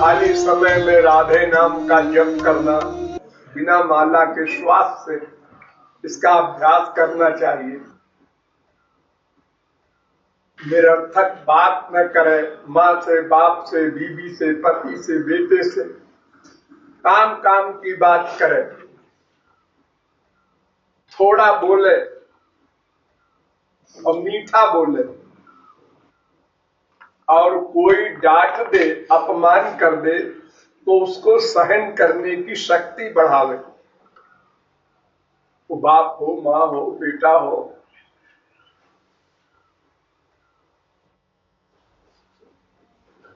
खाली समय में राधे नाम का जप करना, बिना माला के श्वास से इसका अभ्यास करना चाहिए। निरर्थक बात न करे, माँ से, बाप से, बीवी से, पति से, बेटे से, काम काम की बात करे। थोड़ा बोले और मीठा बोले, और कोई डांट दे, अपमान कर दे तो उसको सहन करने की शक्ति बढ़ावे। वो बाप हो, माँ हो, बेटा हो,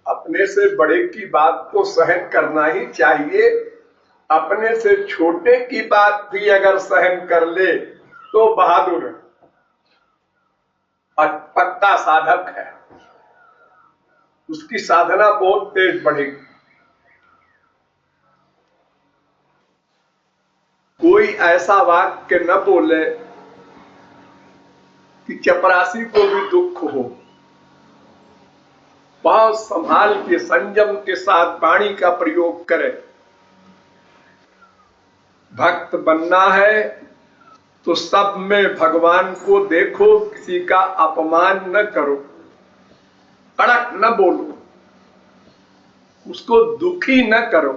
अपने से बड़े की बात को सहन करना ही चाहिए। अपने से छोटे की बात भी अगर सहन कर ले तो बहादुर है और पक्का साधक है। उसकी साधना बहुत तेज बढ़ेगी। कोई ऐसा वाक्य न बोले कि चपरासी को भी दुख हो। बहुत संभाल के, संयम के साथ वाणी का प्रयोग करे। भक्त बनना है तो सब में भगवान को देखो, किसी का अपमान न करो, कड़क न बोलो, उसको दुखी न करो,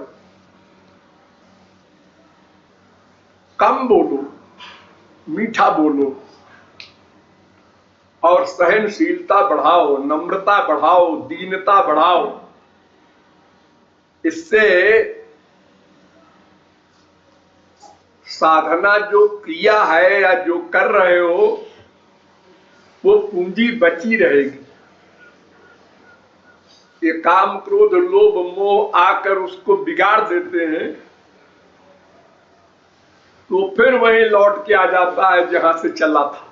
कम बोलो, मीठा बोलो और सहनशीलता बढ़ाओ, नम्रता बढ़ाओ, दीनता बढ़ाओ। इससे साधना जो किया है या जो कर रहे हो वो पूंजी बची रहेगी। ये काम, क्रोध, लोभ, मोह आकर उसको बिगाड़ देते हैं तो फिर वहीं लौट के आ जाता है जहां से चला था।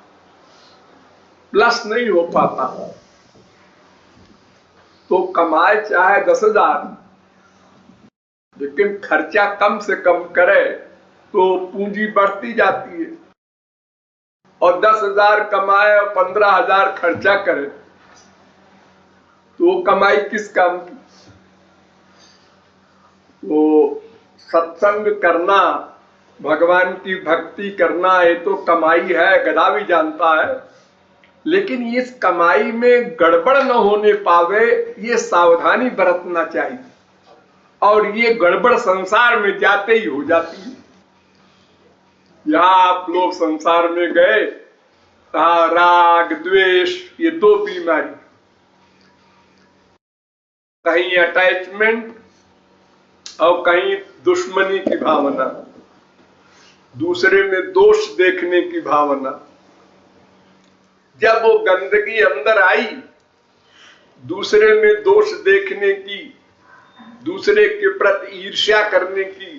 प्लस नहीं हो पाता। तो कमाए चाहे 10,000, लेकिन खर्चा कम से कम करे तो पूंजी बढ़ती जाती है। और 10,000 कमाए और 15,000 खर्चा करे तो वो कमाई किस काम की? वो सत्संग करना, भगवान की भक्ति करना, ये तो कमाई है, गधा भी जानता है। लेकिन इस कमाई में गड़बड़ न होने पावे, ये सावधानी बरतना चाहिए। और ये गड़बड़ संसार में जाते ही हो जाती है। यहां आप लोग संसार में गए, राग, द्वेष, ये दो बीमारी, कहीं अटैचमेंट और कहीं दुश्मनी की भावना, दूसरे में दोष देखने की भावना। जब वो गंदगी अंदर आई, दूसरे में दोष देखने की, दूसरे के प्रति ईर्ष्या करने की,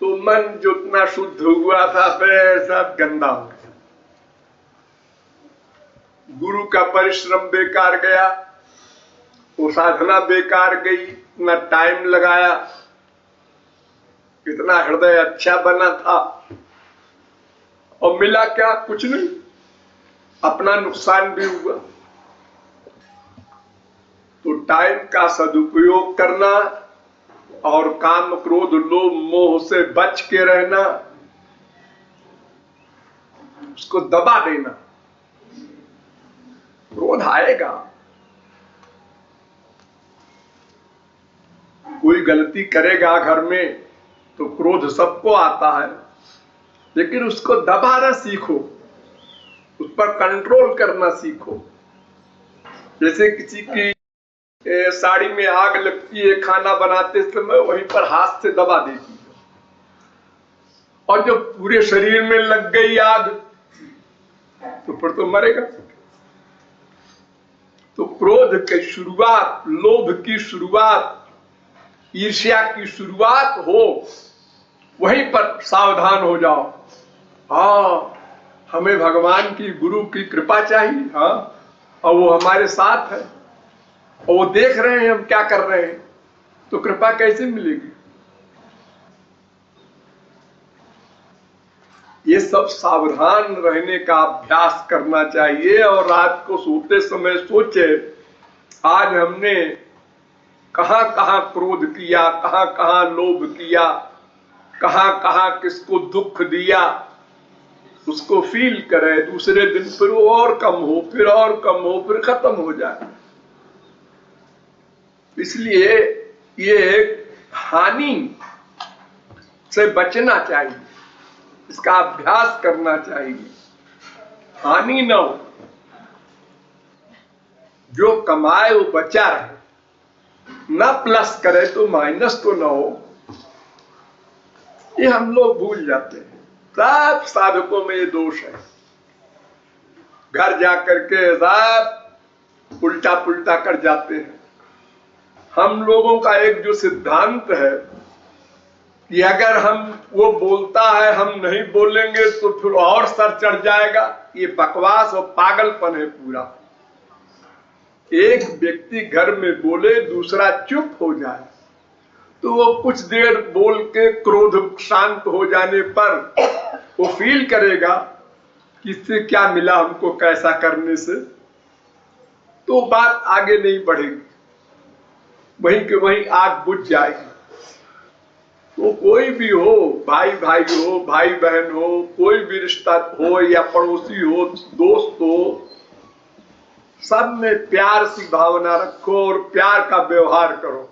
तो मन जो इतना शुद्ध हुआ था फिर सब गंदा हो गया। गुरु का परिश्रम बेकार गया, वो साधना बेकार गई, इतना टाइम लगाया, इतना हृदय अच्छा बना था और मिला क्या? कुछ नहीं, अपना नुकसान भी हुआ। तो टाइम का सदुपयोग करना और काम, क्रोध, लोभ, मोह से बच के रहना, उसको दबा देना। क्रोध आएगा, कोई गलती करेगा घर में तो क्रोध सबको आता है, लेकिन उसको दबाना सीखो, उस पर कंट्रोल करना सीखो। जैसे किसी की साड़ी में आग लगती है, खाना बनाते समय वहीं पर हाथ से दबा देती है, और जब पूरे शरीर में लग गई आग तो फिर तो मरेगा। तो क्रोध की शुरुआत, लोभ की शुरुआत, ईर्ष्या की शुरुआत हो, वहीं पर सावधान हो जाओ। हाँ, हमें भगवान की, गुरु की कृपा चाहिए। हाँ, और वो हमारे साथ है और वो देख रहे हैं हम क्या कर रहे हैं, तो कृपा कैसे मिलेगी? ये सब सावधान रहने का अभ्यास करना चाहिए। और रात को सोते समय सोचे, आज हमने कहां कहां क्रोध किया, कहां कहां लोभ किया, कहां कहां किसको दुख दिया, उसको फील करे। दूसरे दिन फिर वो और कम हो, फिर और कम हो, फिर खत्म हो जाए। इसलिए ये हानि से बचना चाहिए, इसका अभ्यास करना चाहिए, हानि न हो। जो कमाए वो बचा रहे, न प्लस करे तो माइनस तो न हो। ये हम लोग भूल जाते हैं। सब साधकों में ये दोष है। घर जाकर के सब उल्टा पुल्टा कर जाते हैं। हम लोगों का एक जो सिद्धांत है कि अगर हम वो बोलता है हम नहीं बोलेंगे तो फिर और सर चढ़ जाएगा, ये बकवास और पागलपन है पूरा। एक व्यक्ति घर में बोले, दूसरा चुप हो जाए, तो वो कुछ देर बोल के क्रोध शांत हो जाने पर वो फील करेगा कि इससे क्या मिला हमको, कैसा करने से, तो बात आगे नहीं बढ़ेगी, वहीं के वहीं आग बुझ जाएगी। तो कोई भी हो, भाई भाई हो, भाई बहन हो, कोई भी रिश्ता हो या पड़ोसी हो, दोस्त हो, सब में प्यार की भावना रखो और प्यार का व्यवहार करो।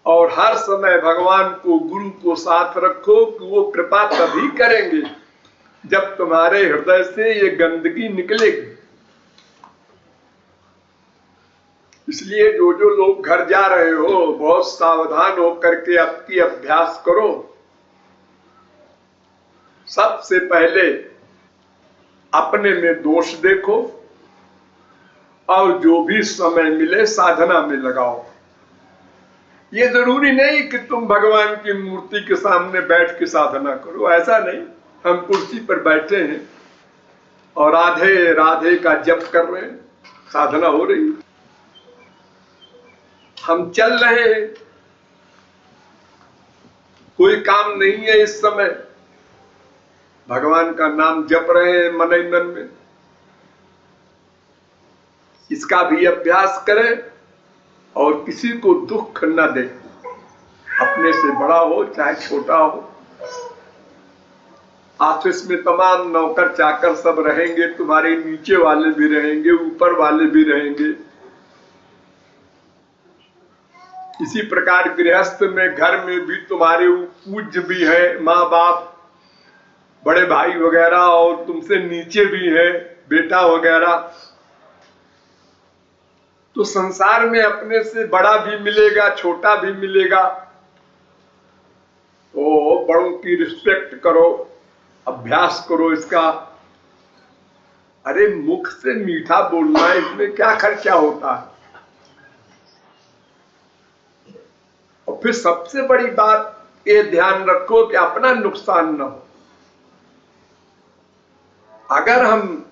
और हर समय भगवान को, गुरु को साथ रखो कि वो कृपा तभी करेंगे जब तुम्हारे हृदय से ये गंदगी निकलेगी। इसलिए जो जो लोग घर जा रहे हो, बहुत सावधान होकर के आपकी अभ्यास करो। सबसे पहले अपने में दोष देखो और जो भी समय मिले साधना में लगाओ। ये जरूरी नहीं कि तुम भगवान की मूर्ति के सामने बैठ के साधना करो, ऐसा नहीं। हम कुर्सी पर बैठे हैं और राधे राधे का जप कर रहे हैं, साधना हो रही है। हम चल रहे हैं, कोई काम नहीं है इस समय, भगवान का नाम जप रहे हैं मन ही मन में। इसका भी अभ्यास करें और किसी को दुख न दे, अपने से बड़ा हो चाहे छोटा हो। ऑफिस में तमाम नौकर चाकर सब रहेंगे, तुम्हारे नीचे वाले भी रहेंगे, ऊपर वाले भी रहेंगे। इसी प्रकार गृहस्थ में, घर में भी तुम्हारे पूज्य भी है, माँ बाप, बड़े भाई वगैरह, और तुमसे नीचे भी है बेटा वगैरह। तो संसार में अपने से बड़ा भी मिलेगा, छोटा भी मिलेगा। तो बड़ों की रिस्पेक्ट करो, अभ्यास करो इसका। अरे मुख से मीठा बोलना है, इसमें क्या खर्चा होता है। और फिर सबसे बड़ी बात ये ध्यान रखो कि अपना नुकसान न हो। अगर हम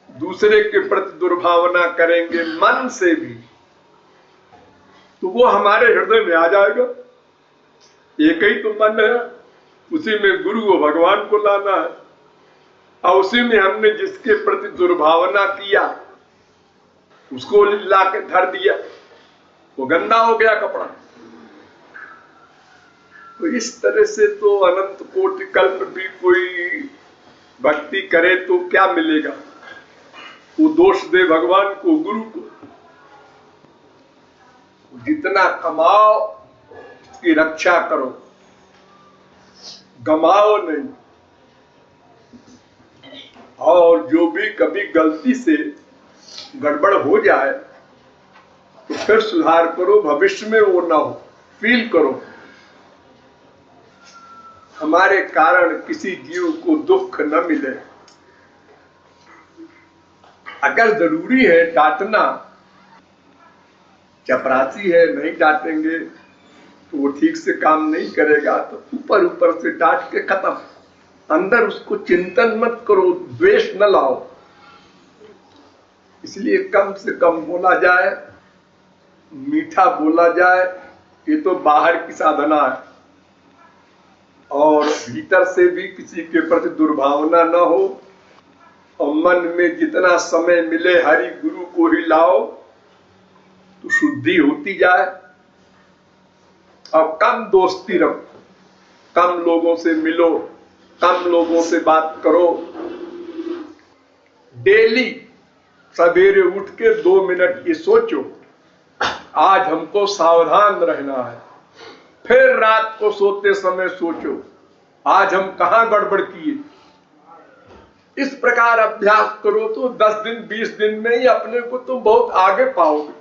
दूसरे के प्रति दुर्भावना करेंगे मन से भी, तो वो हमारे हृदय में आ जाएगा। एक ही तो मन है, उसी में गुरु और भगवान को लाना है, और उसी में हमने जिसके प्रति दुर्भावना किया उसको ला के धर दिया, वो गंदा हो गया कपड़ा। तो इस तरह से तो अनंत कोटि कल्प भी कोई भक्ति करे तो क्या मिलेगा, वो दोष दे भगवान को, गुरु को। जितना कमाओ उसकी रक्षा करो, गमाओ नहीं। और जो भी कभी गलती से गड़बड़ हो जाए तो फिर सुधार करो, भविष्य में वो ना हो। फील करो हमारे कारण किसी जीव को दुख न मिले। अगर जरूरी है डांटना, चपरासी है नहीं डांटेंगे तो वो ठीक से काम नहीं करेगा, तो ऊपर ऊपर से डांट के खत्म। अंदर उसको चिंतन मत करो, द्वेष न लाओ। इसलिए कम से कम बोला जाए, मीठा बोला जाए। ये तो बाहर की साधना है, और भीतर से भी किसी के प्रति दुर्भावना न हो। और मन में जितना समय मिले हरि गुरु को ही लाओ, तो शुद्धि होती जाए और कम दोस्ती रखो, कम लोगों से मिलो, कम लोगों से बात करो। डेली सवेरे उठ के 2 मिनट ये सोचो आज हमको सावधान रहना है। फिर रात को सोते समय सोचो आज हम कहां गड़बड़ किए। इस प्रकार अभ्यास करो तो 10 दिन 20 दिन में ही अपने को तुम बहुत आगे पाओगे।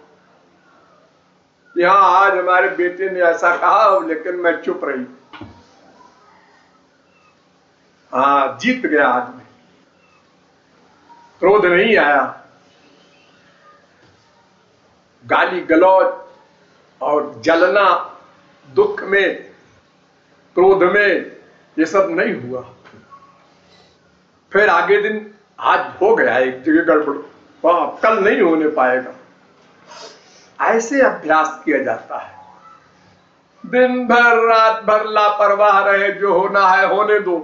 यहाँ आज हमारे बेटे ने ऐसा कहा लेकिन मैं चुप रही। हाँ, जीत गया आदमी, क्रोध नहीं आया। गाली गलौज और जलना, दुख में, क्रोध में, ये सब नहीं हुआ। फिर आगे दिन आज हो गया एक जगह गड़बड़, वहां कल नहीं होने पाएगा। ऐसे अभ्यास किया जाता है। दिन भर रात भर लापरवाह रहे, जो होना है होने दो,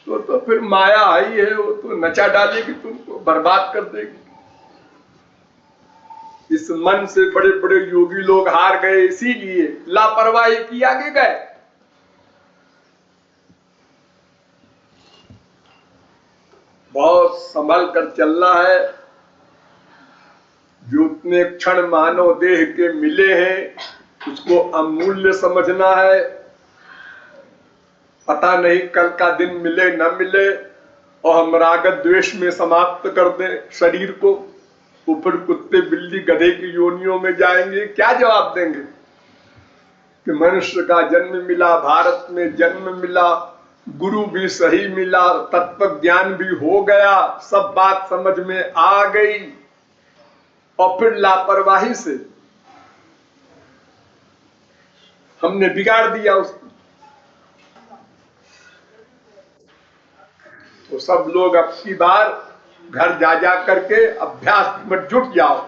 तो फिर माया आई है, वो तो नचा डालेगी, तुमको बर्बाद कर देगी। इस मन से बड़े बड़े योगी लोग हार गए, इसीलिए लापरवाही की आगे गए। बहुत संभल कर चलना है। जो उतने क्षण मानव देह के मिले हैं उसको अमूल्य समझना है। पता नहीं कल का दिन मिले न मिले और हम राग द्वेष में समाप्त कर दें शरीर को, तो फिर कुत्ते बिल्ली गधे की योनियों में जाएंगे। क्या जवाब देंगे कि मनुष्य का जन्म मिला, भारत में जन्म मिला, गुरु भी सही मिला, तत्व ज्ञान भी हो गया, सब बात समझ में आ गई, और फिर लापरवाही से हमने बिगाड़ दिया उसको। तो सब लोग अब की बार घर जा जा करके अभ्यास में जुट जाओ।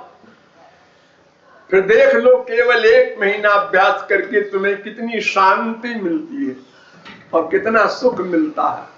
फिर देख लो केवल 1 महीना अभ्यास करके तुम्हें कितनी शांति मिलती है और कितना सुख मिलता है।